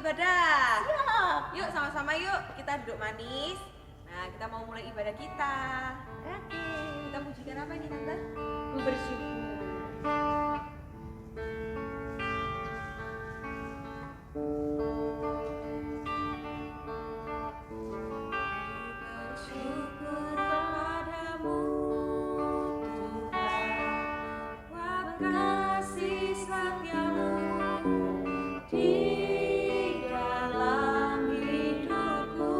ibadah. Siap. Yuk sama-sama yuk kita duduk manis. Nah kita mau mulai ibadah kita. Oke. Kita pujikan apa ini Tante? Ku bersyukur. Bersyukur padamu Tuhan, buat kasih setiamu di dalam hidupku.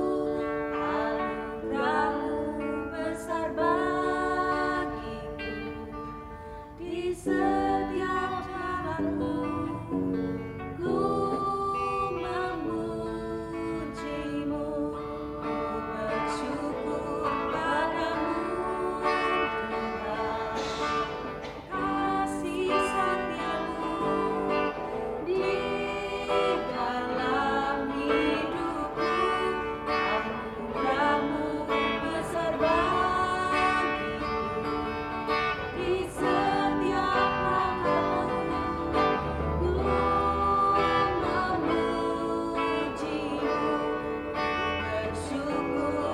Anugerahmu besar bagiku, di setiap jalanku ku memujimu. Ku bersyukur padamu Tuhan, kasih setiamu di dalam hidupku. Anugerahmu besar bagiku, di setiap langkahku ku memujimu. Bersyukur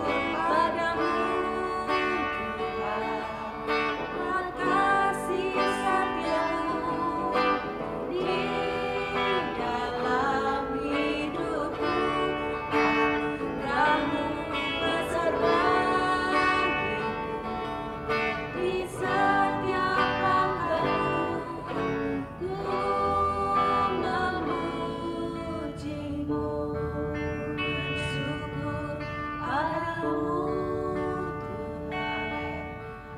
padamu Tuhan, buat kasih setiamu di dalam hidupku. Anugerahmu besar bagiku, di setiap langkahku ku memujimu. Bersyukur padamu Tuhan,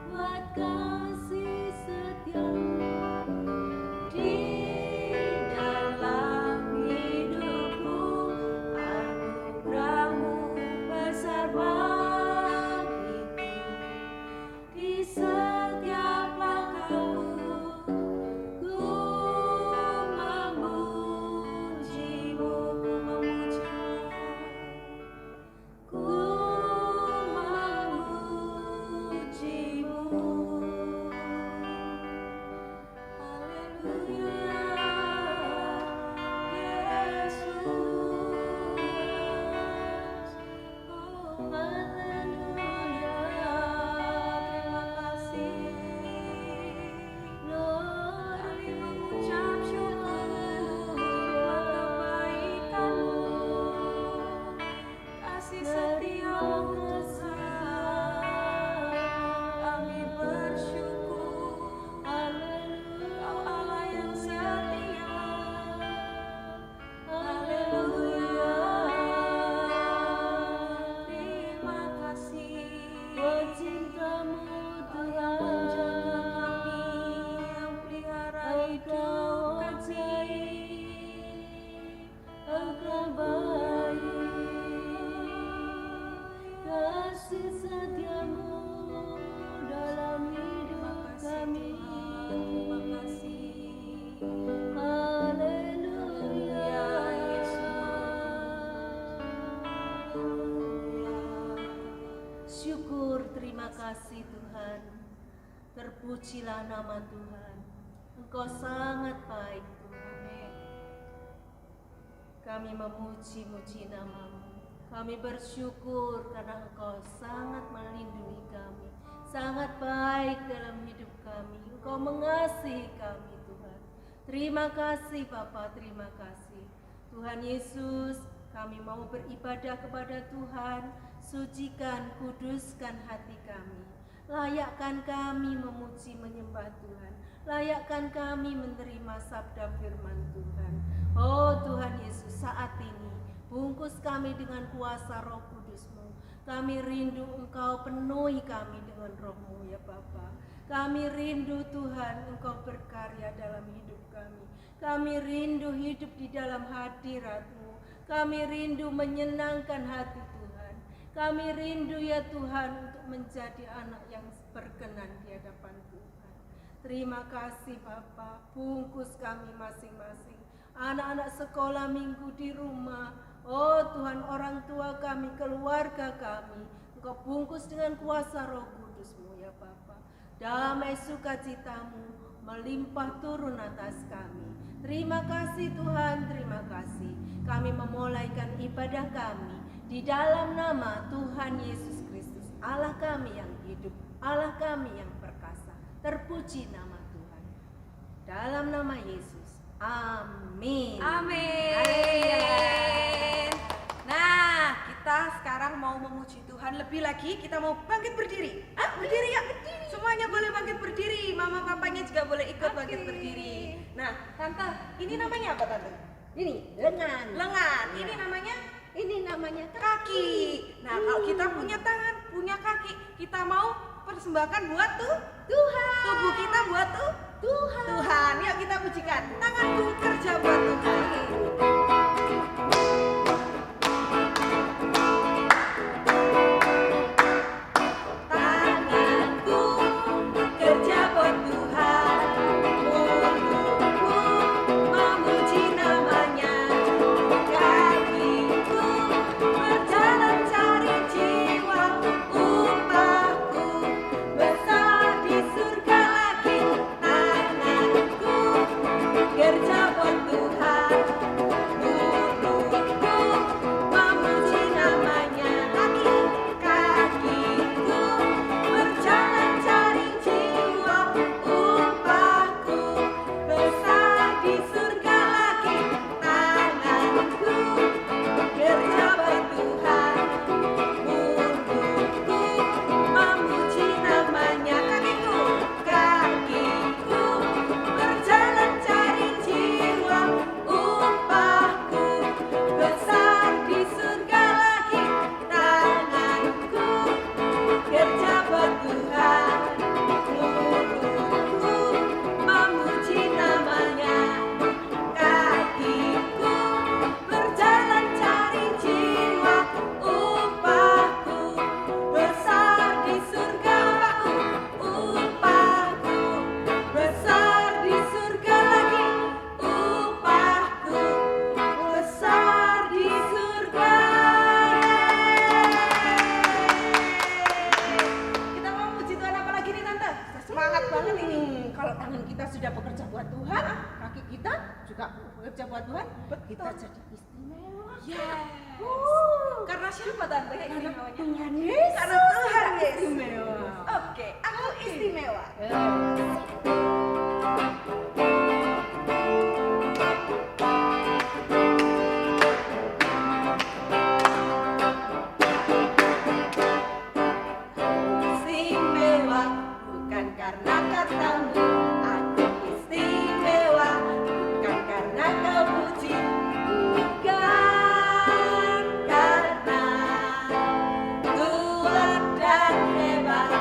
buat kasih setiamu di dalam hidupku. Anugerahmu besar bagiku, di setiap langkahku ku memujimu. Ku memujimu. Haleluya, Yesus. Oh, haleluya. Terima kasih, Lord. Kami mengucap syukur buat kebaikan-Mu, kasih setiamu Tuhan. Kami bersyukur, Kau Allah yang setia. Haleluya. Terima kasih buat cinta-Mu Tuhan, menjaga kami, yang pelihara hidup kami. Engkau baik, kasih setiamu dalam hidup kami. Terima kasih. Haleluya, Yesus. Syukur, terima kasih Tuhan. Terpujilah nama Tuhan. Engkau sangat baik Tuhan. Kami memuji-muji nama-Mu. Kami bersyukur karena Engkau sangat melindungi kami, sangat baik dalam hidup kami. Engkau mengasihi kami Tuhan. Terima kasih Bapa, terima kasih. Tuhan Yesus, kami mau beribadah kepada Tuhan. Sucikan, kuduskan hati kami. Layakkan kami memuji menyembah Tuhan. Layakkan kami menerima sabda firman Tuhan. Oh Tuhan Yesus, saat ini bungkus kami dengan kuasa Roh Kudus-Mu. Kami rindu Engkau penuhi kami dengan Roh-Mu ya Bapa. Kami rindu Tuhan Engkau berkarya dalam hidup kami. Kami rindu hidup di dalam hadirat-Mu. Kami rindu menyenangkan hati Tuhan. Kami rindu ya Tuhan untuk menjadi anak yang berkenan di hadapan Tuhan. Terima kasih Bapa, bungkus kami masing-masing. Anak-anak sekolah minggu di rumah, oh Tuhan, orang tua kami, keluarga kami, Engkau bungkus dengan kuasa Roh Kudus-Mu ya Bapa. Damai sukacita-Mu melimpah turun atas kami. Terima kasih Tuhan, terima kasih. Kami memulaikan ibadah kami di dalam nama Tuhan Yesus Kristus, Allah kami yang hidup, Allah kami yang perkasa. Terpuji nama Tuhan. Dalam nama Yesus. Amin. Amin. Nah, kita sekarang mau memuji Tuhan lebih lagi. Kita mau bangkit berdiri. Berdiri ya, berdiri. Semuanya boleh bangkit berdiri. Mama papanya juga boleh ikut bangkit berdiri. Nah, Tante, ini namanya apa Tante? Ini lengan. Lengan. Ini namanya Ini namanya kaki. Nah, kalau kita punya tangan, punya kaki, kita mau persembahkan buat Tuhan. tubuh kita buat Tuhan. Tuhan. Yuk kita pujikan. Tanganku kerja buat Tuhan. Tanganku kerja buat Tuhan. Mulutku memuji namanya. Kakiku berjalan cari jiwa. Upahku besar di surga lagi. Tanganku kerja buat Tuhan. Mulutku memuji namanya. Kakiku berjalan cari jiwa. Upahku besar di surga lagi. Tanganku kerja buat Tuhan. Mulutku memuji namanya. Kakiku berjalan cari jiwa. Upahku besar di surga lagi. Tanganku kerja buat Tuhan. Mulutku memuji namanya. Kakiku berjalan cari jiwa. Upahku besar di surga. Upahku besar di surga lagi. Upahku besar di surga. Kita mau puji Tuhan apa lagi nih Tante? Semangat banget ini. Kalau tangan kita sudah bekerja buat Tuhan, kaki kita juga bekerja buat Tuhan, kita jadi istimewa. Yes. Karena siapa Tante yang istimewanya? Tuhan Yesus. Karena Tuhan Yesus. Istimewa. Oke, aku istimewa. Istimewa bukan karena katamu. Aku istimewa bukan karena kau puji. Bukan karena kuat dan hebat.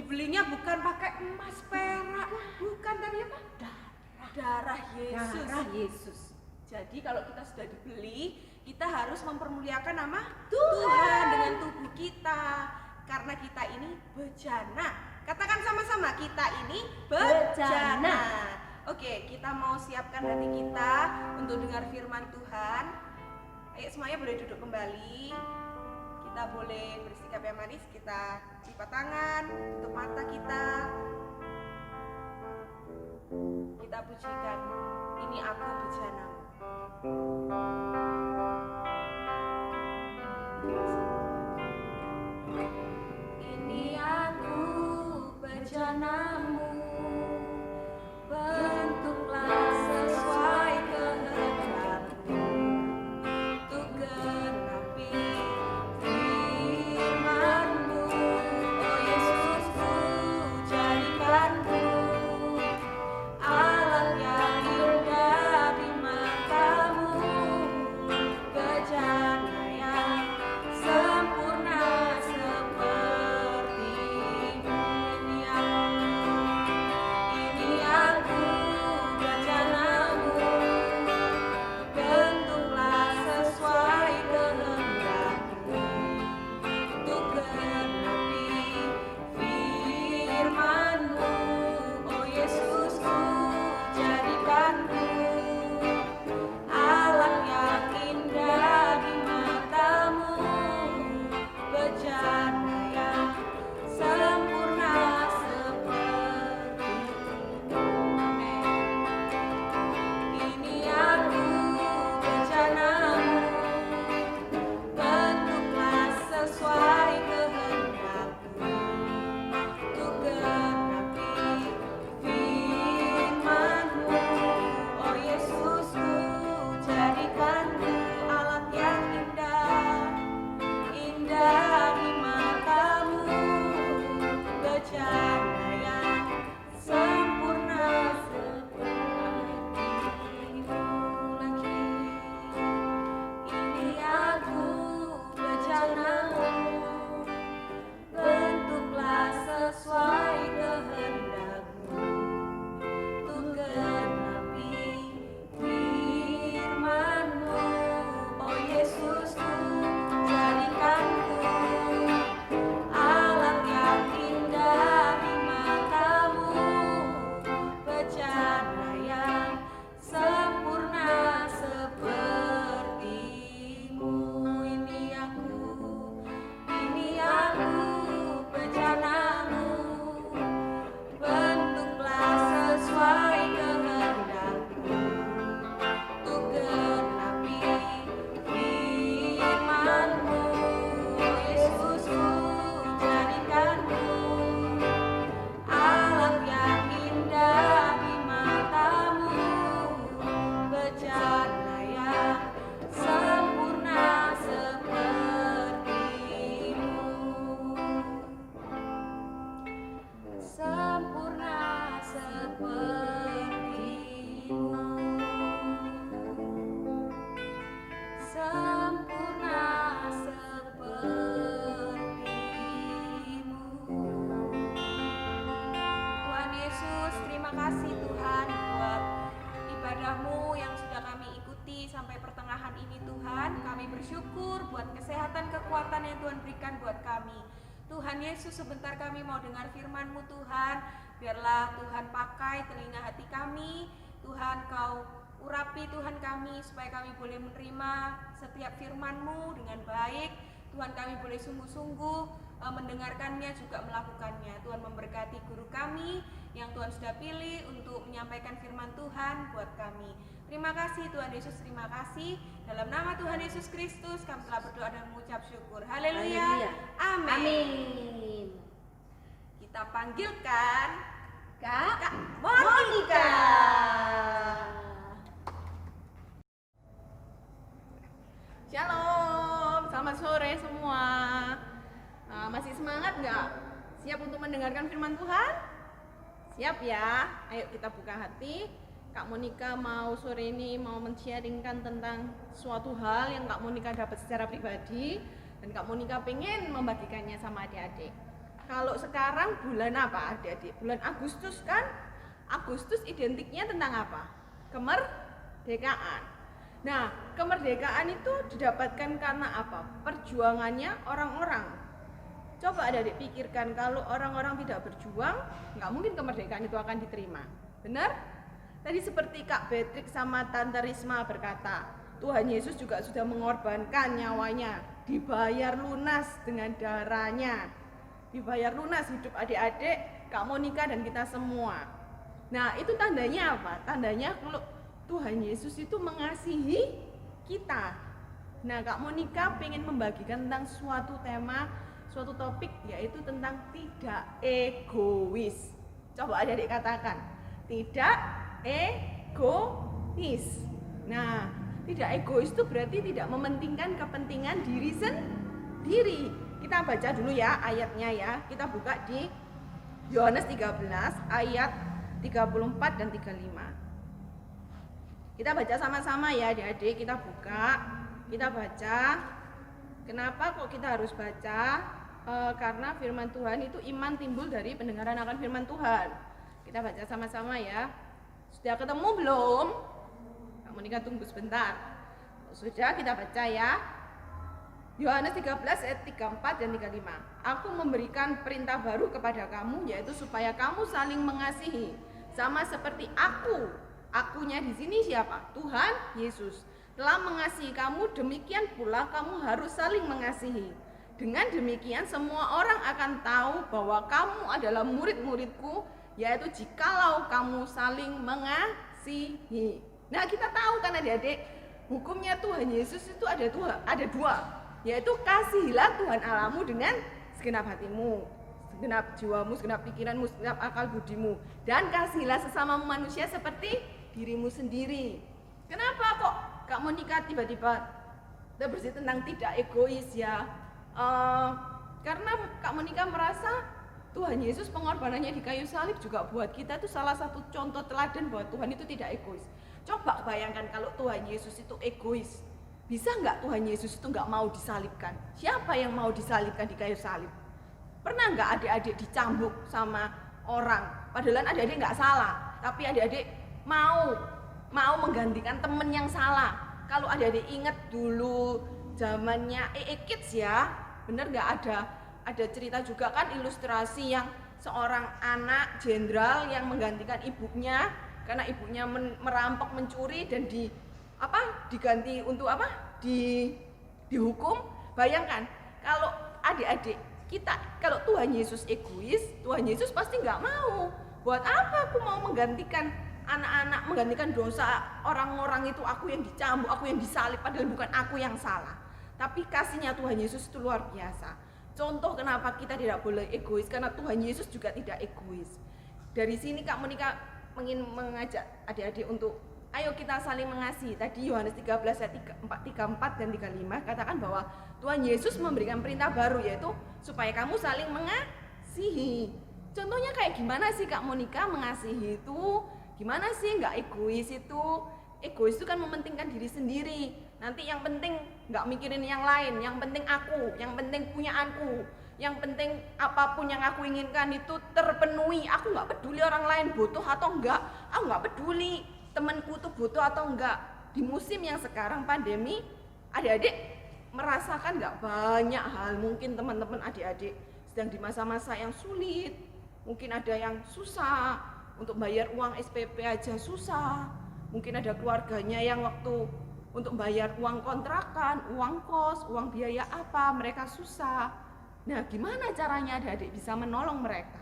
dibelinya bukan pakai emas perak, bukan, tapi apa? Darah Yesus. Darah Yesus. Jadi kalau kita sudah dibeli, kita harus mempermuliakan nama Tuhan dengan tubuh kita. Karena kita ini bejana. Katakan sama-sama, kita ini bejana. Oke, kita mau siapkan hati kita untuk dengar firman Tuhan. Ayo semuanya boleh duduk kembali. Kita boleh bersikap yang manis, kita lipat tangan, tutup mata kita. Kita pujikan, ini aku bejanamu. Ini aku bejanamu, bentuklah sesuai kehendakmu, untuk genapi firman-Mu. Oh Yesusku, jadikanku alat yang indah di mata-Mu, bejana yang sempurna seperti-Mu. Ini aku bejanamu, bentuklah sesuai kehendak-Mu, untuk genapi firman-Mu. Oh Yesusku, jadikanku alat yang indah di mata-Mu, bejana yang sempurna seperti-Mu. Ini aku bejanamu, bentuklah sesuai kehendak-Mu, untuk genapi firman-Mu. Oh Yesusku, jadikanku alat yang indah di mata-Mu, bejana yang sempurna seperti-Mu. Lagi, ini aku bejanamu, bentuklah sesuai kehendak-Mu, untuk genapi firman-Mu. Oh Yesusku, jadikanku alat yang indah di mata-Mu, bejana yang sempurna seperti-Mu. Ini aku bejanamu, bentuklah sesuai kehendak-Mu, untuk genapi firman-Mu. Oh Yesusku, jadikanku alat yang indah di mata-Mu, bejana yang sempurna seperti-Mu. Sempurna seperti-Mu. Sempurna seperti-Mu. Tuhan Yesus, terima kasih Tuhan buat ibadah-Mu yang sudah kami ikuti sampai pertengahan ini Tuhan. Kami bersyukur buat kesehatan, kekuatan yang Tuhan berikan buat kami. Tuhan Yesus, sebentar kami mau dengar firman-Mu Tuhan. Biarlah Tuhan pakai telinga hati kami. Tuhan, Kau urapi Tuhan kami supaya kami boleh menerima setiap firman-Mu dengan baik. Tuhan, kami boleh sungguh-sungguh mendengarkannya juga melakukannya. Tuhan memberkati guru kami yang Tuhan sudah pilih untuk menyampaikan firman Tuhan buat kami. Terima kasih Tuhan Yesus, terima kasih. Dalam nama Tuhan Yesus Kristus kami telah berdoa dan mengucap syukur. Haleluya. Amin. Amin. Kita panggilkan Kak Monica. Shalom, selamat sore semua. Masih semangat nggak? Siap untuk mendengarkan firman Tuhan? Siap ya? Ayo kita buka hati. Kak Monica mau sore ini mau men-sharingkan tentang suatu hal yang Kak Monica dapat secara pribadi dan Kak Monica pengen membagikannya sama adik-adik. Kalau sekarang bulan apa adik-adik? Bulan Agustus kan? Agustus identiknya tentang apa? Kemerdekaan. Nah, kemerdekaan itu didapatkan karena apa? Perjuangannya orang-orang. Coba adik-adik pikirkan, kalau orang-orang tidak berjuang, nggak mungkin kemerdekaan itu akan diterima. Benar? Tadi seperti Kak Beatrix sama Tante Risma berkata, Tuhan Yesus juga sudah mengorbankan nyawanya, dibayar lunas dengan darahnya. Dibayar lunas hidup adik-adik, Kak Monica dan kita semua. Nah, itu tandanya apa? Tandanya kalau Tuhan Yesus itu mengasihi kita. Nah, Kak Monica pengen membagikan tentang suatu tema, suatu topik, yaitu tentang tidak egois. Coba adik-adik katakan, tidak egois. Nah, tidak egois itu berarti tidak mementingkan kepentingan diri sendiri. Kita baca dulu ya ayatnya ya. Kita buka di Yohanes 13 ayat 34 dan 35. Kita baca sama-sama ya adik-adik, kita buka, kita baca. Kenapa kok kita harus baca? Karena firman Tuhan itu iman timbul dari pendengaran akan firman Tuhan. Kita baca sama-sama ya. Sudah ketemu belum? Kak Monica tunggu sebentar. Sudah, kita baca ya. Yohanes 13 ayat 34 dan 35. Aku memberikan perintah baru kepada kamu, yaitu supaya kamu saling mengasihi, sama seperti aku. Akunya di sini siapa? Tuhan Yesus telah mengasihi kamu, demikian pula kamu harus saling mengasihi. Dengan demikian semua orang akan tahu bahwa kamu adalah murid-muridku, yaitu jikalau kamu saling mengasihi. Nah, kita tahu kan adik-adik, hukumnya Tuhan Yesus itu ada dua, yaitu kasihilah Tuhan Allahmu dengan segenap hatimu, segenap jiwamu, segenap pikiranmu, segenap akal budimu, dan kasihilah sesama manusia seperti dirimu sendiri. Kenapa kok Kak Monica tiba-tiba bersih tentang tidak egois ya? Karena Kak Monica merasa Tuhan Yesus pengorbanannya di kayu salib juga buat kita itu salah satu contoh teladan bahwa Tuhan itu tidak egois. Coba bayangkan kalau Tuhan Yesus itu egois, bisa nggak Tuhan Yesus itu nggak mau disalibkan? Siapa yang mau disalibkan di kayu salib? Pernah nggak adik-adik dicambuk sama orang? Padahal adik-adik nggak salah, tapi adik-adik mau menggantikan temen yang salah. Kalau adik-adik ingat dulu zamannya Kids ya, bener nggak ada cerita juga kan, ilustrasi yang seorang anak jenderal yang menggantikan ibunya karena ibunya merampok, mencuri dan diganti untuk dihukum. Bayangkan kalau adik-adik kita, kalau Tuhan Yesus egois, Tuhan Yesus pasti nggak mau. Buat apa aku mau menggantikan anak-anak, menggantikan dosa orang-orang itu, aku yang dicambuk, aku yang disalib, padahal bukan aku yang salah. Tapi kasihnya Tuhan Yesus itu luar biasa. Contoh kenapa kita tidak boleh egois, karena Tuhan Yesus juga tidak egois. Dari sini Kak Monica ingin mengajak adik-adik untuk ayo kita saling mengasihi. Tadi Yohanes 13 ayat 34 dan 35 katakan bahwa Tuhan Yesus memberikan perintah baru, yaitu supaya kamu saling mengasihi. Contohnya kayak gimana sih Kak Monica mengasihi itu? Gimana sih nggak egois itu? Egois itu kan mementingkan diri sendiri. Nanti yang penting nggak mikirin yang lain, yang penting aku, yang penting punya aku, yang penting apapun yang aku inginkan itu terpenuhi. Aku nggak peduli orang lain butuh atau enggak, aku nggak peduli temanku tuh butuh atau enggak. Di musim yang sekarang pandemi, adik-adik merasakan nggak banyak hal. Mungkin teman-teman adik-adik sedang di masa-masa yang sulit, mungkin ada yang susah untuk bayar uang SPP aja susah, mungkin ada keluarganya yang waktu untuk bayar uang kontrakan, uang kos, uang biaya apa, mereka susah. Nah, gimana caranya adik-adik bisa menolong mereka?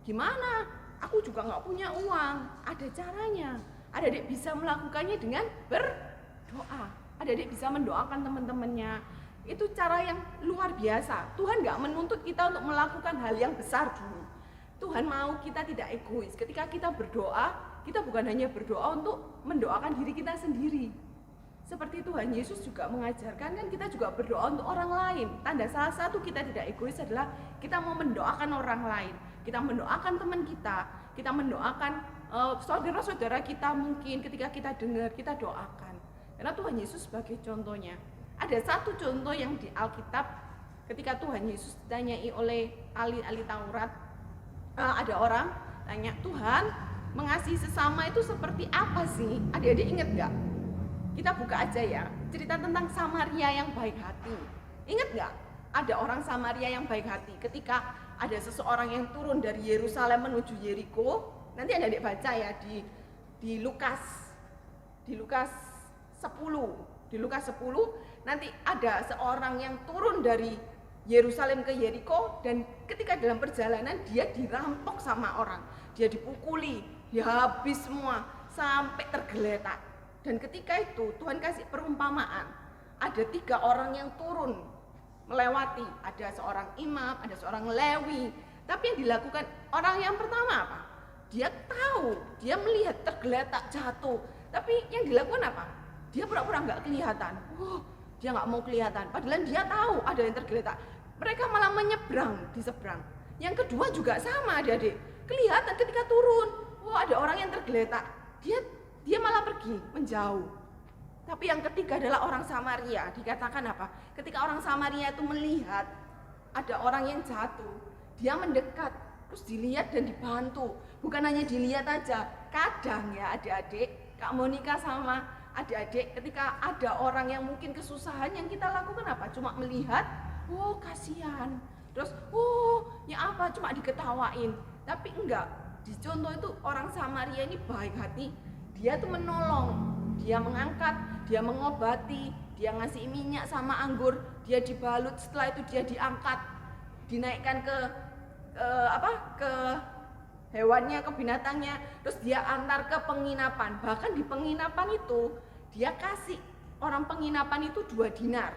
Gimana? Aku juga nggak punya uang. Ada caranya. Adik-adik bisa melakukannya dengan berdoa. Adik-adik bisa mendoakan teman-temannya. Itu cara yang luar biasa. Tuhan nggak menuntut kita untuk melakukan hal yang besar dulu. Tuhan mau kita tidak egois. Ketika kita berdoa, kita bukan hanya berdoa untuk mendoakan diri kita sendiri. Seperti Tuhan Yesus juga mengajarkan, kan kita juga berdoa untuk orang lain. Tanda salah satu kita tidak egois adalah kita mau mendoakan orang lain. Kita mendoakan teman kita mendoakan saudara-saudara kita, mungkin ketika kita dengar, kita doakan. Karena Tuhan Yesus sebagai contohnya. Ada satu contoh yang di Alkitab ketika Tuhan Yesus ditanyai oleh ahli-ahli Taurat, ada orang tanya, Tuhan, mengasihi sesama itu seperti apa sih? Adik-adik ingat nggak? Kita buka aja ya, cerita tentang Samaria yang baik hati. Ingat nggak? Ada orang Samaria yang baik hati. Ketika ada seseorang yang turun dari Yerusalem menuju Yeriko, nanti adik-adik baca ya di Lukas 10. Di Lukas 10 nanti ada seorang yang turun dari Yerusalem ke Yeriko, dan ketika dalam perjalanan dia dirampok sama orang, dia dipukuli, dia habis semua sampai tergeletak. Dan ketika itu Tuhan kasih perumpamaan, ada 3 orang yang turun melewati, ada seorang imam, ada seorang Lewi. Tapi yang dilakukan orang yang pertama apa? Dia tahu, dia melihat tergeletak jatuh, tapi yang dilakukan apa? Dia pura-pura nggak kelihatan. Dia nggak mau kelihatan, padahal dia tahu ada yang tergeletak. Mereka malah menyeberang di seberang. Yang kedua juga sama, adik-adik. Kelihatan ketika turun, ada orang yang tergeletak. Dia malah pergi, menjauh. Tapi yang ketiga adalah orang Samaria. Dikatakan apa? Ketika orang Samaria itu melihat ada orang yang jatuh, dia mendekat, terus dilihat dan dibantu. Bukan hanya dilihat aja, kadang ya adik-adik, Kak Monica sama adik-adik, ketika ada orang yang mungkin kesusahan, yang kita lakukan apa? Cuma melihat, kasihan. Terus, ya apa? Cuma diketawain. Tapi enggak, di contoh itu orang Samaria ini baik hati. Dia tuh menolong, dia mengangkat, dia mengobati, dia ngasih minyak sama anggur, dia dibalut, setelah itu dia diangkat, dinaikkan ke hewannya, ke binatangnya, terus dia antar ke penginapan. Bahkan di penginapan itu dia kasih orang penginapan itu 2 dinar.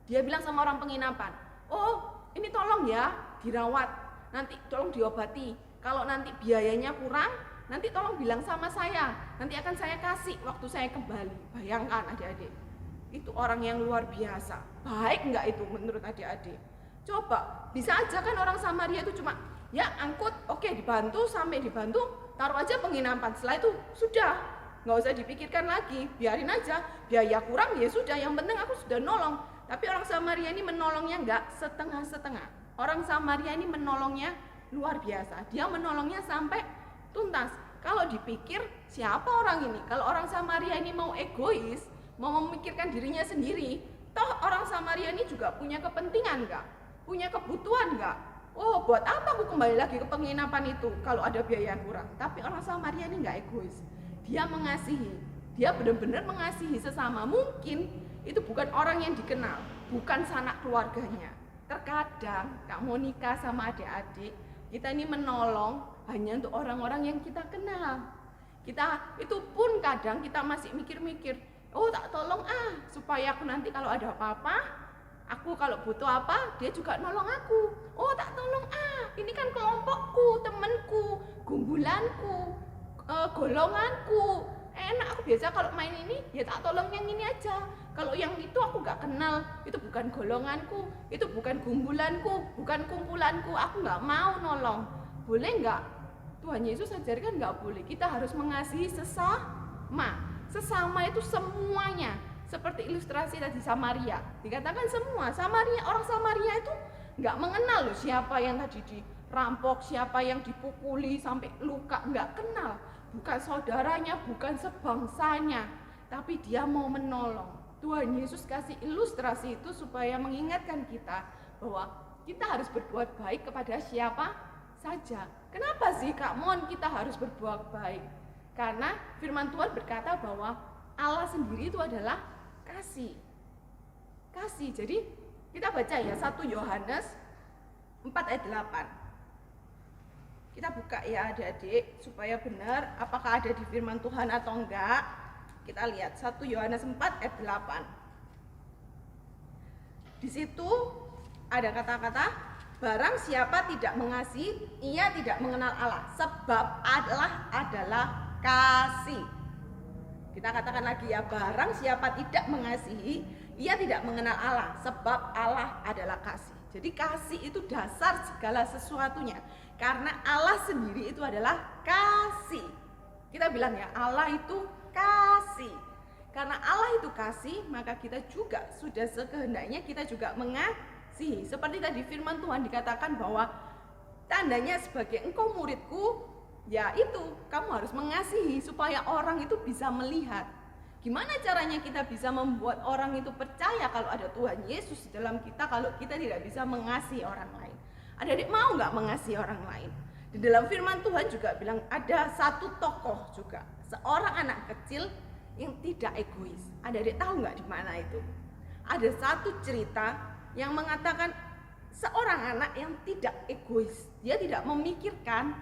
Dia bilang sama orang penginapan, ini tolong ya dirawat, nanti tolong diobati, kalau nanti biayanya kurang, nanti tolong bilang sama saya, nanti akan saya kasih waktu saya kembali. Bayangkan adik-adik, itu orang yang luar biasa. Baik nggak itu menurut adik-adik? Coba, bisa aja kan orang Samaria itu cuma ya angkut, oke, dibantu, sampai dibantu, taruh aja penginapan. Setelah itu sudah, nggak usah dipikirkan lagi, biarin aja, biaya kurang ya sudah, yang penting aku sudah nolong. Tapi orang Samaria ini menolongnya nggak setengah-setengah. Orang Samaria ini menolongnya luar biasa. Dia menolongnya sampai tuntas. Kalau dipikir siapa orang ini? Kalau orang Samaria ini mau egois, mau memikirkan dirinya sendiri, toh orang Samaria ini juga punya kepentingan nggak? Punya kebutuhan nggak? Buat apa aku kembali lagi ke penginapan itu kalau ada biaya yang kurang? Tapi orang Samaria ini nggak egois. Dia mengasihi. Dia benar-benar mengasihi sesama. Mungkin itu bukan orang yang dikenal, bukan sanak keluarganya. Terkadang Kak Monica sama adik-adik, kita ini menolong hanya untuk orang-orang yang kita kenal. Kita itu pun kadang kita masih mikir-mikir, tak tolong supaya aku nanti kalau ada apa-apa, aku kalau butuh apa, dia juga nolong aku. Tak tolong ini kan kelompokku, temanku, gumbulanku, golonganku. Enak, aku biasa kalau main ini ya tak tolong yang ini aja. Kalau yang itu aku gak kenal, itu bukan golonganku, itu bukan gumbulanku, bukan kumpulanku, aku gak mau nolong. Boleh gak? Tuhan Yesus ajarkan gak boleh. Kita harus mengasihi sesama. Sesama itu semuanya. Seperti ilustrasi tadi Samaria. Dikatakan semua, orang Samaria itu gak mengenal loh siapa yang tadi dirampok, siapa yang dipukuli sampai luka, gak kenal. Bukan saudaranya, bukan sebangsanya, tapi dia mau menolong. Tuhan Yesus kasih ilustrasi itu supaya mengingatkan kita bahwa kita harus berbuat baik kepada siapa saja. Kenapa sih Kak Mon kita harus berbuat baik? Karena firman Tuhan berkata bahwa Allah sendiri itu adalah kasih. Kasih. Jadi kita baca ya 1 Yohanes 4 ayat 8. Kita buka ya adik-adik supaya benar apakah ada di firman Tuhan atau enggak. Kita lihat 1 Yohanes 4 ayat 8. Di situ ada kata-kata, barang siapa tidak mengasihi, ia tidak mengenal Allah, sebab Allah adalah kasih. Kita katakan lagi ya, barang siapa tidak mengasihi, ia tidak mengenal Allah, sebab Allah adalah kasih. Jadi kasih itu dasar segala sesuatunya. Karena Allah sendiri itu adalah kasih. Kita bilang ya, Allah itu kasih. Karena Allah itu kasih, maka kita juga sudah sekehendaknya kita juga mengasihi. mengasihi. Seperti tadi firman Tuhan dikatakan bahwa tandanya sebagai engkau muridku, yaitu kamu harus mengasihi supaya orang itu bisa melihat. Gimana caranya kita bisa membuat orang itu percaya kalau ada Tuhan Yesus di dalam kita, kalau kita tidak bisa mengasihi orang lain? Adik-adik mau nggak mengasihi orang lain? Di dalam firman Tuhan juga bilang ada satu tokoh juga, seorang anak kecil yang tidak egois. Adik-adik tahu nggak di mana itu? Ada satu cerita yang mengatakan seorang anak yang tidak egois. Dia tidak memikirkan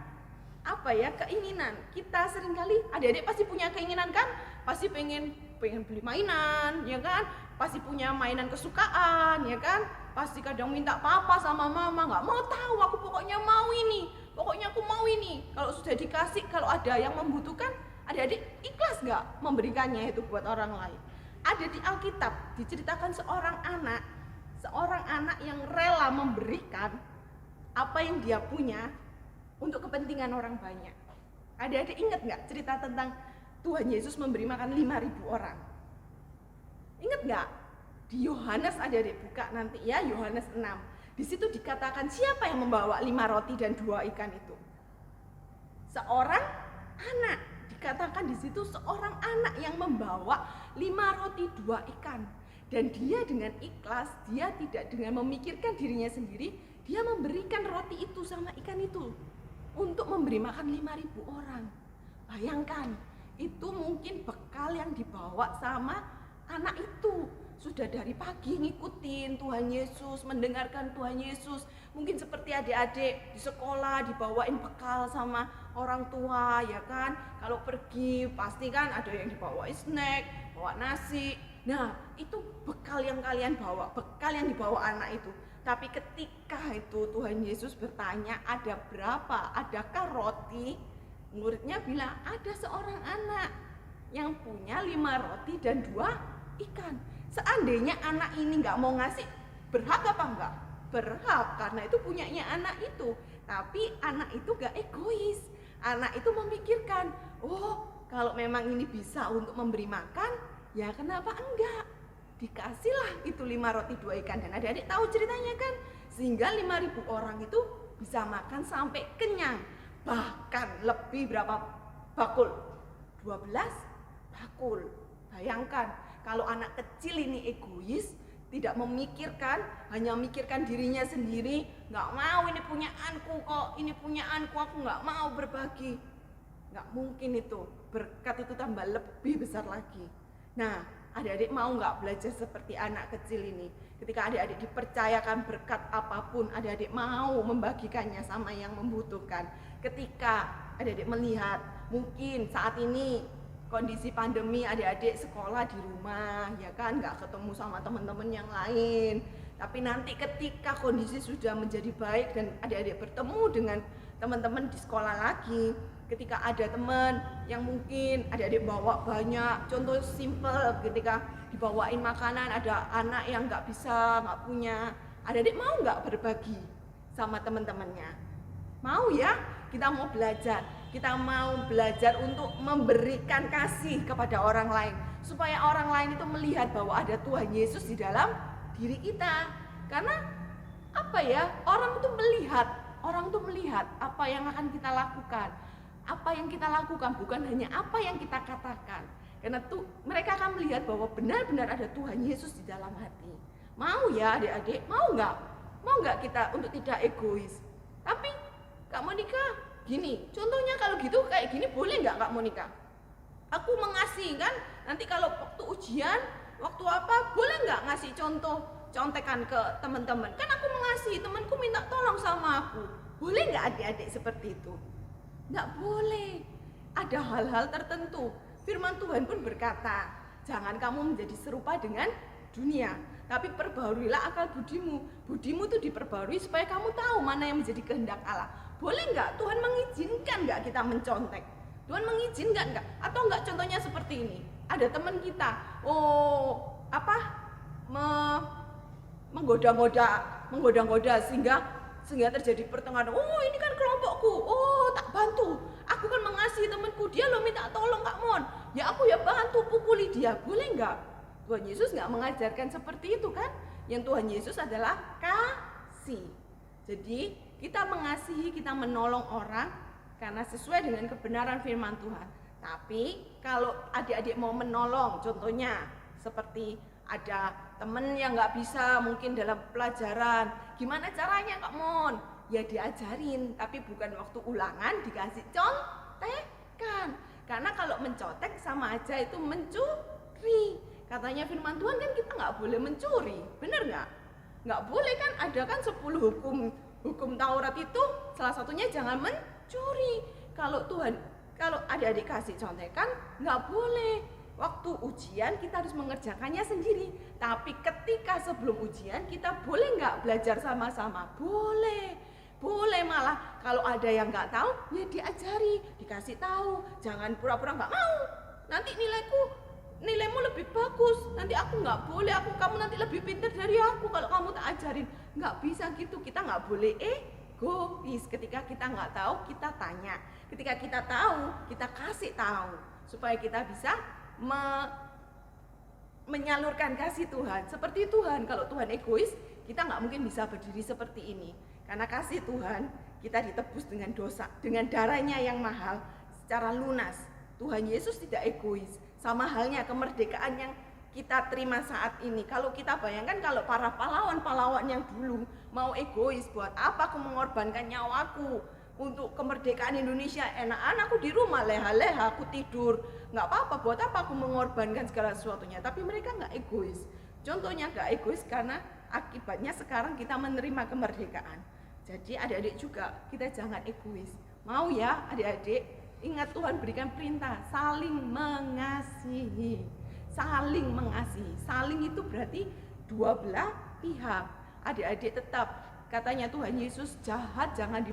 keinginan. Kita seringkali, adik-adik pasti punya keinginan kan? Pasti pengen beli mainan, ya kan? Pasti punya mainan kesukaan, ya kan? Pasti kadang minta papa sama mama, nggak mau tahu, aku pokoknya mau ini, pokoknya aku mau ini. Kalau sudah dikasih, kalau ada yang membutuhkan, adik-adik ikhlas nggak memberikannya itu buat orang lain? Ada di Alkitab diceritakan seorang anak yang rela memberikan apa yang dia punya untuk kepentingan orang banyak. Adik-adik ingat nggak cerita tentang Tuhan Yesus memberi makan 5.000 orang? Ingat nggak? Di Yohanes, adik-adik buka nanti ya, Yohanes 6. Di situ dikatakan siapa yang membawa 5 roti dan 2 ikan itu? Seorang anak. Dikatakan di situ seorang anak yang membawa 5 roti 2 ikan. Dan dia dengan ikhlas, dia tidak dengan memikirkan dirinya sendiri, dia memberikan roti itu sama ikan itu untuk memberi makan 5.000 orang. Bayangkan, itu mungkin bekal yang dibawa sama anak itu. Sudah dari pagi ngikutin Tuhan Yesus, mendengarkan Tuhan Yesus. Mungkin seperti adik-adik di sekolah dibawain bekal sama orang tua, ya kan? Kalau pergi pasti kan ada yang dibawain snack, bawa nasi. Nah, itu bekal yang kalian bawa, bekal yang dibawa anak itu. Tapi ketika itu Tuhan Yesus bertanya, ada berapa? Adakah roti? Muridnya bilang, ada seorang anak yang punya 5 roti dan 2 ikan. Seandainya anak ini nggak mau ngasih, berhak apa enggak? Berhak, karena itu punyanya anak itu. Tapi anak itu nggak egois. Anak itu memikirkan, oh kalau memang ini bisa untuk memberi makan, ya kenapa enggak? Dikasihlah itu 5 roti 2 ikan. Dan adik-adik tahu ceritanya kan? Sehingga 5.000 orang itu bisa makan sampai kenyang. Bahkan lebih berapa bakul? 12 bakul. Bayangkan kalau anak kecil ini egois, tidak memikirkan, hanya memikirkan dirinya sendiri, nggak mau ini punyaanku kok, ini punyaanku, aku nggak mau berbagi. Nggak mungkin itu, berkat itu tambah lebih besar lagi. Nah, adik-adik mau nggak belajar seperti anak kecil ini? Ketika adik-adik dipercayakan berkat apapun, adik-adik mau membagikannya sama yang membutuhkan. Ketika adik-adik melihat, mungkin saat ini kondisi pandemi, adik-adik sekolah di rumah, ya kan, nggak ketemu sama teman-teman yang lain. Tapi nanti ketika kondisi sudah menjadi baik dan adik-adik bertemu dengan teman-teman di sekolah lagi, ketika ada teman yang mungkin adik-adik bawa banyak, contoh simple, ketika dibawain makanan ada anak yang nggak bisa, nggak punya, adik-adik mau nggak berbagi sama teman-temannya? Mau ya? Kita mau belajar. Kita mau belajar untuk memberikan kasih kepada orang lain, supaya orang lain itu melihat bahwa ada Tuhan Yesus di dalam diri kita. Karena orang itu melihat apa yang akan kita lakukan. Apa yang kita lakukan bukan hanya apa yang kita katakan. Karena mereka akan melihat bahwa benar-benar ada Tuhan Yesus di dalam hati. Mau ya adik-adik? Mau nggak kita untuk tidak egois? Tapi Kak Monica, gini, contohnya kalau gitu kayak gini boleh nggak Kak Monica? Aku mengasihi kan, nanti kalau waktu ujian, waktu apa, boleh nggak ngasih contekan ke teman-teman? Kan aku mengasihi, temanku minta tolong sama aku. Boleh nggak adik-adik seperti itu? Nggak boleh. Ada hal-hal tertentu. Firman Tuhan pun berkata, jangan kamu menjadi serupa dengan dunia, tapi perbaharuilah akal budimu. Budimu itu diperbarui supaya kamu tahu mana yang menjadi kehendak Allah. Boleh nggak? Tuhan mengizinkan nggak kita mencontek? Tuhan mengizinkan nggak? Atau nggak contohnya seperti ini? Ada teman kita, menggoda-goda sehingga terjadi pertengahan. Oh ini kan kelompokku, tak bantu. Aku kan mengasihi temanku, dia lo minta tolong Kak Mon. Ya aku ya bantu, pukuli dia. Boleh nggak? Tuhan Yesus nggak mengajarkan seperti itu kan? Yang Tuhan Yesus adalah kasih. Jadi kita mengasihi, kita menolong orang karena sesuai dengan kebenaran firman Tuhan. Tapi kalau adik-adik mau menolong, contohnya seperti ada temen yang nggak bisa mungkin dalam pelajaran, gimana caranya Kak Mon? Ya diajarin, tapi bukan waktu ulangan dikasih contekan. Karena kalau mencontek sama aja itu mencuri. Katanya firman Tuhan kan kita nggak boleh mencuri, bener nggak? Nggak boleh kan, ada kan 10 hukum Taurat itu salah satunya jangan mencuri. Kalau adik-adik kasih contekan nggak boleh. Waktu ujian kita harus mengerjakannya sendiri. Tapi ketika sebelum ujian kita boleh nggak belajar sama-sama? Boleh. Boleh, malah kalau ada yang nggak tahu ya diajari, dikasih tahu. Jangan pura-pura nggak mau. Nanti nilaimu lebih bagus, nanti aku nggak boleh, kamu nanti lebih pintar dari aku kalau kamu tak ajarin. Nggak bisa gitu, kita nggak boleh egois. Ketika kita nggak tahu, kita tanya. Ketika kita tahu, kita kasih tahu supaya kita bisa menyalurkan kasih Tuhan. Seperti Tuhan, kalau Tuhan egois, kita nggak mungkin bisa berdiri seperti ini. Karena kasih Tuhan, kita ditebus dengan dosa, dengan darahnya yang mahal, secara lunas. Tuhan Yesus tidak egois. Sama halnya kemerdekaan yang kita terima saat ini. Kalau kita bayangkan kalau para pahlawan-pahlawan yang dulu mau egois, buat apa aku mengorbankan nyawaku untuk kemerdekaan Indonesia? Enak-enak aku di rumah leha-leha, aku tidur, nggak apa-apa. Buat apa aku mengorbankan segala sesuatunya? Tapi mereka nggak egois. Contohnya nggak egois karena akibatnya sekarang kita menerima kemerdekaan. Jadi adik-adik juga kita jangan egois. Mau ya adik-adik? Ingat Tuhan berikan perintah saling mengasihi. Saling mengasihi. Saling itu berarti dua belah pihak. Adik-adik tetap, katanya Tuhan Yesus, jahat jangan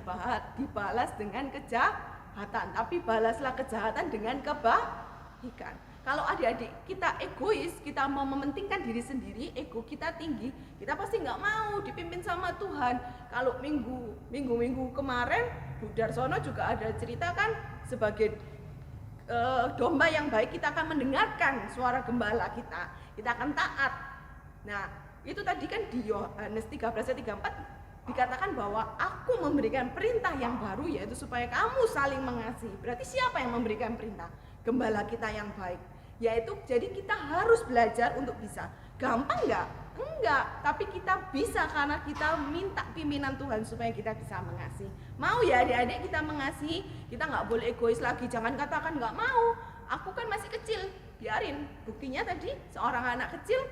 dibalas dengan kejahatan, tapi balaslah kejahatan dengan kebaikan. Kalau adik-adik kita egois, kita mau mementingkan diri sendiri, ego kita tinggi, kita pasti nggak mau dipimpin sama Tuhan. Kalau minggu kemarin Bu Darsono juga ada cerita kan, sebagai domba yang baik kita akan mendengarkan suara gembala kita akan taat. Nah itu tadi kan di Yohanes 13:34 dikatakan bahwa aku memberikan perintah yang baru, yaitu supaya kamu saling mengasihi. Berarti siapa yang memberikan perintah? Gembala kita yang baik. Yaitu jadi kita harus belajar untuk bisa. Gampang nggak? Enggak, tapi kita bisa karena kita minta pimpinan Tuhan supaya kita bisa mengasihi. Mau ya adik-adik kita mengasihi, kita nggak boleh egois lagi. Jangan katakan nggak mau, aku kan masih kecil, biarin. Buktinya tadi seorang anak kecil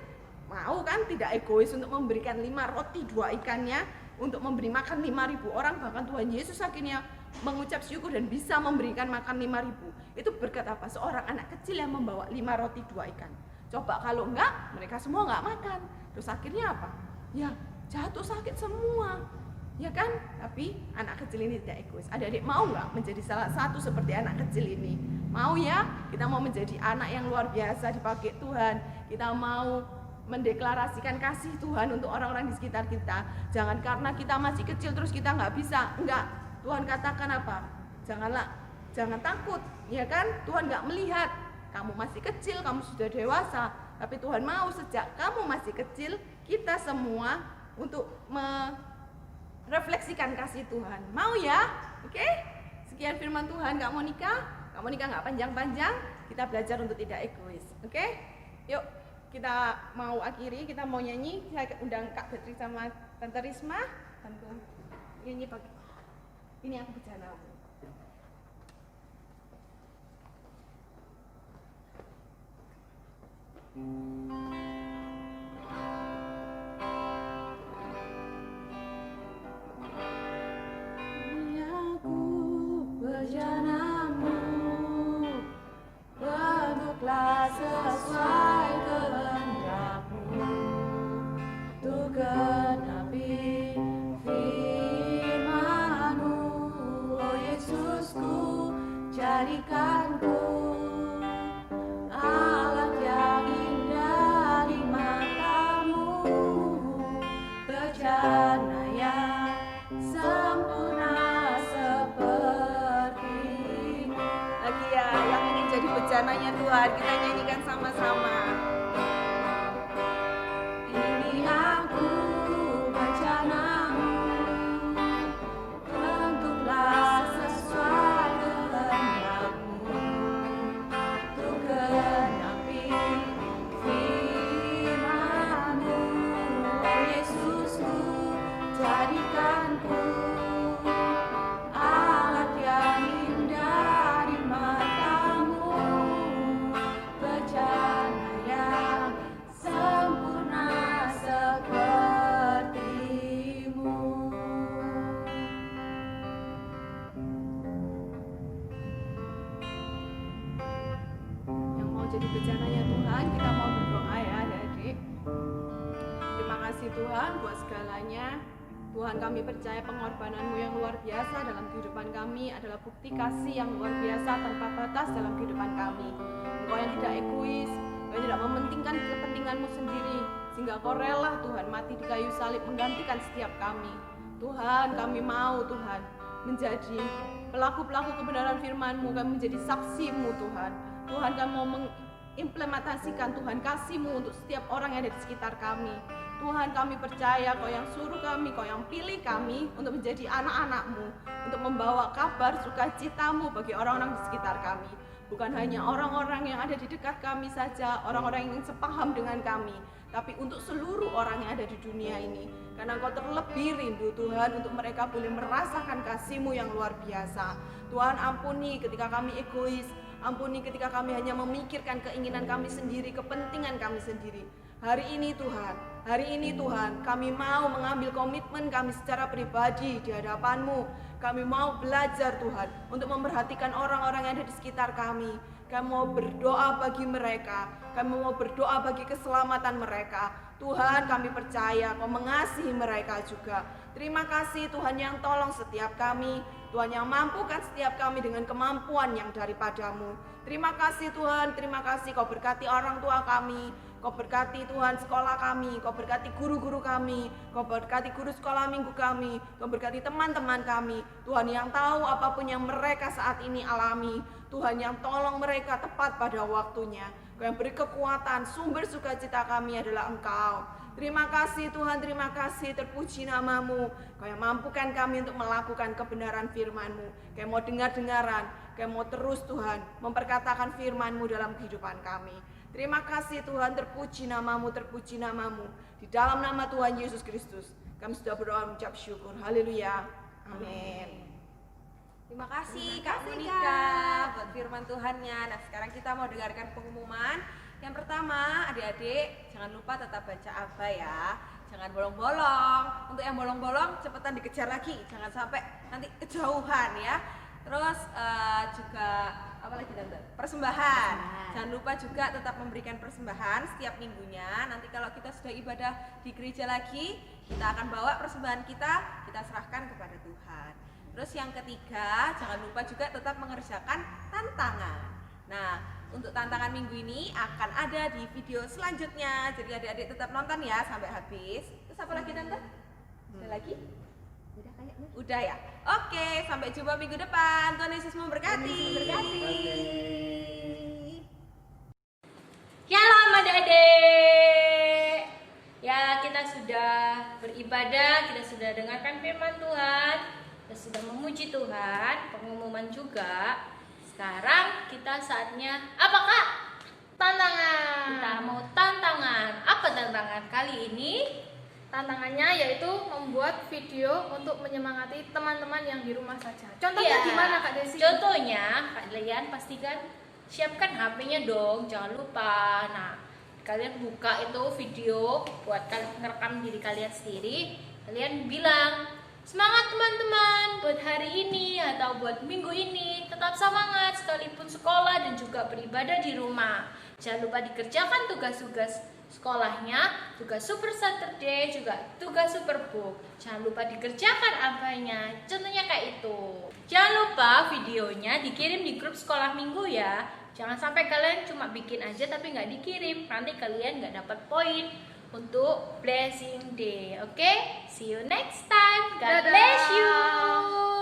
mau kan tidak egois untuk memberikan 5 roti 2 ikannya untuk memberi makan 5.000 orang. Bahkan Tuhan Yesus akhirnya mengucap syukur dan bisa memberikan makan 5.000. Itu berkat apa? Seorang anak kecil yang membawa 5 roti 2 ikan. Coba kalau enggak, mereka semua enggak makan. Terus akhirnya apa? Ya jatuh sakit semua, ya kan? Tapi anak kecil ini tidak egois. Adik-adik mau enggak menjadi salah satu seperti anak kecil ini? Mau ya? Kita mau menjadi anak yang luar biasa dipakai Tuhan. Kita mau mendeklarasikan kasih Tuhan untuk orang-orang di sekitar kita. Jangan karena kita masih kecil terus kita nggak bisa. Enggak. Tuhan katakan apa? Jangan takut, ya kan? Tuhan nggak melihat kamu masih kecil, kamu sudah dewasa. Tapi Tuhan mau sejak kamu masih kecil, kita semua untuk merefleksikan kasih Tuhan. Mau ya? Oke? Sekian firman Tuhan Kak Monica. Kak Monica nggak panjang-panjang, kita belajar untuk tidak egois. Oke? Yuk, kita mau akhiri, kita mau nyanyi. Saya undang Kak Betri sama Tante Risma. Bantu nyanyi pakai. Ini aku bercanda. Aku berjanamu, bentuklah sesuai kehendakmu, untuk genapi firman-Mu. Oh Yesusku, jadikanku alat yang indah di mata-Mu, bejana yang sempurna seperti. Lagi ya, yang ingin jadi bejananya Tuhan, kita nyanyikan sama-sama. Ini aku bejanamu, bejananya Tuhan, kita mau berdoa ya adik-adik. Terima kasih Tuhan buat segalanya. Tuhan, kami percaya pengorbananmu yang luar biasa dalam kehidupan kami adalah bukti kasih yang luar biasa tanpa batas dalam kehidupan kami. Engkau yang tidak egois, Engkau yang tidak mementingkan kepentinganmu sendiri, sehingga Kau rela Tuhan mati di kayu salib menggantikan setiap kami. Tuhan, kami mau Tuhan menjadi pelaku-pelaku kebenaran firman-Mu, kami menjadi saksi-Mu Tuhan. Tuhan, kami mau mengimplementasikan Tuhan kasih-Mu untuk setiap orang yang ada di sekitar kami. Tuhan, kami percaya Kau yang suruh kami, Kau yang pilih kami untuk menjadi anak-anak-Mu, untuk membawa kabar sukacita-Mu bagi orang-orang di sekitar kami. Bukan hanya orang-orang yang ada di dekat kami saja, orang-orang yang sepaham dengan kami, tapi untuk seluruh orang yang ada di dunia ini. Karena Engkau terlebih rindu Tuhan untuk mereka boleh merasakan kasih-Mu yang luar biasa. Tuhan, ampuni ketika kami egois, ampuni ketika kami hanya memikirkan keinginan kami sendiri, kepentingan kami sendiri. Hari ini Tuhan, kami mau mengambil komitmen kami secara pribadi di hadapan-Mu. Kami mau belajar Tuhan untuk memperhatikan orang-orang yang ada di sekitar kami. Kami mau berdoa bagi mereka, kami mau berdoa bagi keselamatan mereka. Tuhan, kami percaya Kau mengasihi mereka juga. Terima kasih Tuhan yang tolong setiap kami, Tuhan yang mampukan setiap kami dengan kemampuan yang daripada-Mu. Terima kasih Tuhan, terima kasih Kau berkati orang tua kami, Kau berkati Tuhan sekolah kami, Kau berkati guru-guru kami, Kau berkati guru sekolah minggu kami, Kau berkati teman-teman kami. Tuhan yang tahu apapun yang mereka saat ini alami, Tuhan yang tolong mereka tepat pada waktunya. Kau yang beri kekuatan, sumber sukacita kami adalah Engkau. Terima kasih Tuhan, terima kasih, terpuji nama-Mu. Kau yang mampukan kami untuk melakukan kebenaran firman-Mu. Kau mau dengar-dengaran, Kau mau terus Tuhan memperkatakan firman-Mu dalam kehidupan kami. Terima kasih Tuhan, terpuji nama-Mu, terpuji nama-Mu. Di dalam nama Tuhan Yesus Kristus, kami sudah berdoa mengucap syukur. Haleluya. Amin. Terima kasih Kak Monika buat firman Tuhannya. Nah, sekarang kita mau dengarkan pengumuman. Yang pertama, adik-adik jangan lupa tetap baca Aba ya. Jangan bolong-bolong. Untuk yang bolong-bolong cepetan dikejar lagi, jangan sampai nanti kejauhan ya. Terus juga apa lagi tante? Persembahan. Jangan lupa juga tetap memberikan persembahan setiap minggunya. Nanti kalau kita sudah ibadah di gereja lagi, kita akan bawa persembahan kita serahkan kepada Tuhan. Terus yang ketiga, jangan lupa juga tetap mengerjakan tantangan. Nah, untuk tantangan minggu ini akan ada di video selanjutnya. Jadi adik-adik tetap nonton ya sampai habis. Terus apa lagi tante? Ada lagi? Udah kayaknya. Udah ya? Oke, sampai jumpa minggu depan. Tuhan Yesus memberkati. Shalom adik-adik. Ya, kita sudah beribadah, kita sudah dengarkan firman Tuhan, kita sudah memuji Tuhan, pengumuman juga. Sekarang kita saatnya apa Kak? Tantangan. Kita mau tantangan. Apa tantangan kali ini? Tantangannya yaitu membuat video untuk menyemangati teman-teman yang di rumah saja. Contohnya Iya. gimana Kak Desi? Contohnya kalian pastikan siapkan HP-nya dong, jangan lupa. Nah, kalian buka itu video buat kalian merekam diri kalian sendiri. Kalian bilang, semangat teman-teman buat hari ini atau buat minggu ini, tetap semangat sekalipun sekolah dan juga beribadah di rumah. Jangan lupa dikerjakan tugas-tugas sekolahnya, tugas Super Saturday, juga tugas Superbook. Jangan lupa dikerjakan apanya, contohnya kayak itu. Jangan lupa videonya dikirim di grup sekolah minggu ya. Jangan sampai kalian cuma bikin aja tapi nggak dikirim, nanti kalian nggak dapat poin untuk blessing day. Oke, see you next time. God Dadah. bless you.